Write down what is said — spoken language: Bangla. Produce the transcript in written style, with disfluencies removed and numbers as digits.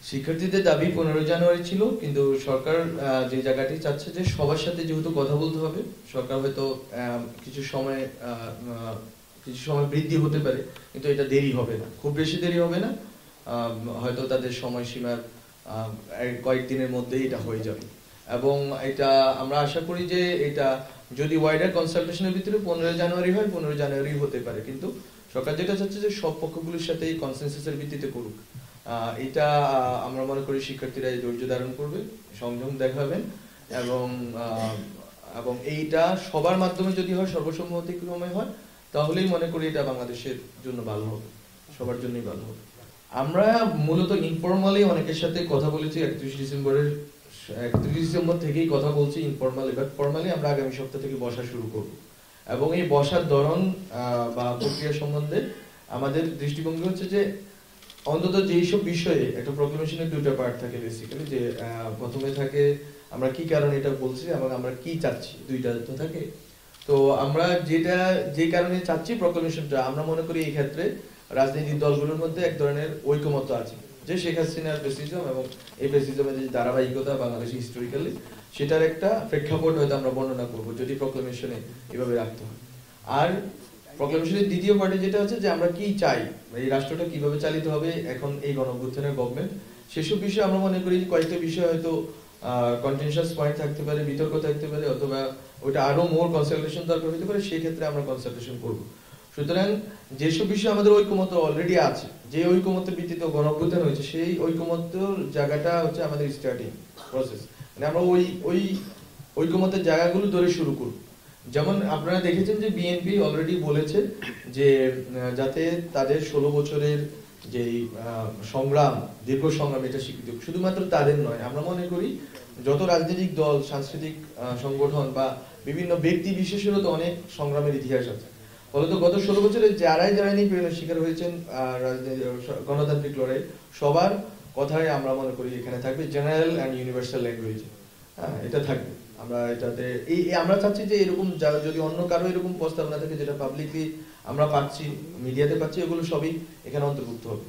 শিক্ষার্থীদের দাবি 15 জানুয়ারি ছিল, কিন্তু সরকার যে জায়গাটি চাচ্ছে যে সবার সাথে যেহেতু কথা বলতে হবে, সরকার হয়তো কিছু সময় কিছু সময় বৃদ্ধি হতে পারে, কিন্তু এটা দেরি হবে না, খুব বেশি দেরি হবে না। হয়তো তাদের সময়সীমার কয়েকদিনের মধ্যেই এটা হয়ে যাবে। এবং এটা আমরা আশা করি যে এটা যদি ওয়াইডার কনসালটেশনের ভিতরে 15 জানুয়ারি হয়, 15 জানুয়ারি হতে পারে, কিন্তু সরকার যেটা চাচ্ছে যে সব পক্ষগুলোর সাথে কনসেনসাসের ভিত্তিতে করুক। এটা আমরা মনে করি শিক্ষার্থীরা ধৈর্য ধারণ করবে, সংযম দেখাবেন, এবং এবং এইটা সবার মাধ্যমে যদি হয়, সর্বসম্মতিক্রমে হয়, তাহলেই মনে করি এটা বাংলাদেশের জন্য ভালো হবে, সবার জন্যই ভালো হবে। আমরা মূলত ইনফরমালি অনেকের সাথে কথা বলেছি। 31 ডিসেম্বর থেকেই কথা বলছি ইনফরমালি, বাট ফরমালি আমরা আগামী সপ্তাহ থেকে বসা শুরু করব। এবং এই বসার ধরন বা প্রক্রিয়া সম্বন্ধে আমাদের দৃষ্টিভঙ্গি হচ্ছে যে অন্তত যেইসব বিষয়ে একটা প্রক্লেমেশনের দুটো পার্ট থাকে বেসিক্যালি, যে প্রথমে থাকে আমরা কি কারণে এটা বলছি এবং আমরা কি চাচ্ছি, দুইটা তো থাকে। তো আমরা যে কারণে চাচ্ছি প্রক্লেমেশনটা, আমরা মনে করি এই ক্ষেত্রে রাজনৈতিক দলগুলোর মধ্যে এক ধরনের ঐকমত্য আছে, যে শেখ হাসিনার ফ্যাসিজম এবং এই ফ্যাসিজমের যে ধারাবাহিকতা বাংলাদেশে হিস্টোরিক্যালি, সেটার একটা প্রেক্ষাপট হয়তো আমরা বর্ণনা করবো যদি প্রক্লেমেশনে এভাবে রাখতে হয়। আর প্রক্লেমেশনের দ্বিতীয় পার্টে যেটা হচ্ছে যে আমরা কি চাই, এই রাষ্ট্রটা কিভাবে চালিত হবে এখন এই গণঅভ্যুত্থানের গভর্নমেন্ট, সেসব বিষয়ে আমরা মনে করি কয়েকটা বিষয় হয়তো কন্টেনশাস পয়েন্ট থাকতে পারে, বিতর্ক থাকতে পারে, অথবা ওটা আরো মোর কনসালটেশন দরকার হতে পারে, সেই ক্ষেত্রে আমরা কনসালটেশন করব। সুতরাং যেসব বিষয়ে আমাদের ঐকমত্য অলরেডি আছে, যে ঐকমত্যের ভিত্তিতে গণঅভ্যুত্থান হয়েছে, সেই ঐকমত্যের জায়গাটা হচ্ছে আমাদের স্টার্টিং প্রসেস, মানে আমরা ওই ঐকমত্যের জায়গাগুলো ধরে শুরু করব। যেমন আপনারা দেখেছেন যে বিএনপি অলরেডি বলেছে যে যাতে তাদের 16 বছরের যে সংগ্রাম, দীর্ঘ সংগ্রাম, এটা স্বীকৃতি, শুধুমাত্র তাদের নয়, আমরা মনে করি যত রাজনৈতিক দল, সাংস্কৃতিক সংগঠন বা বিভিন্ন ব্যক্তি বিশেষেরও তো অনেক সংগ্রামের ইতিহাস আছে। ফলত গত 16 বছরে যারাই নিপীড়নের শিকার হয়েছেন গণতান্ত্রিক লড়াই, সবার কথাই আমরা মনে করি এখানে থাকবে, জেনারেল অ্যান্ড ইউনিভার্সাল ল্যাঙ্গুয়েজ। হ্যাঁ, এটা থাকবে। আমরা এটাতে আমরা চাচ্ছি যে এরকম যদি অন্য কারো এরকম প্রস্তাবনা থাকে যেটা পাবলিকলি আমরা পাচ্ছি, মিডিয়াতে পাচ্ছি, এগুলো সবই এখানে অন্তর্ভুক্ত হবে।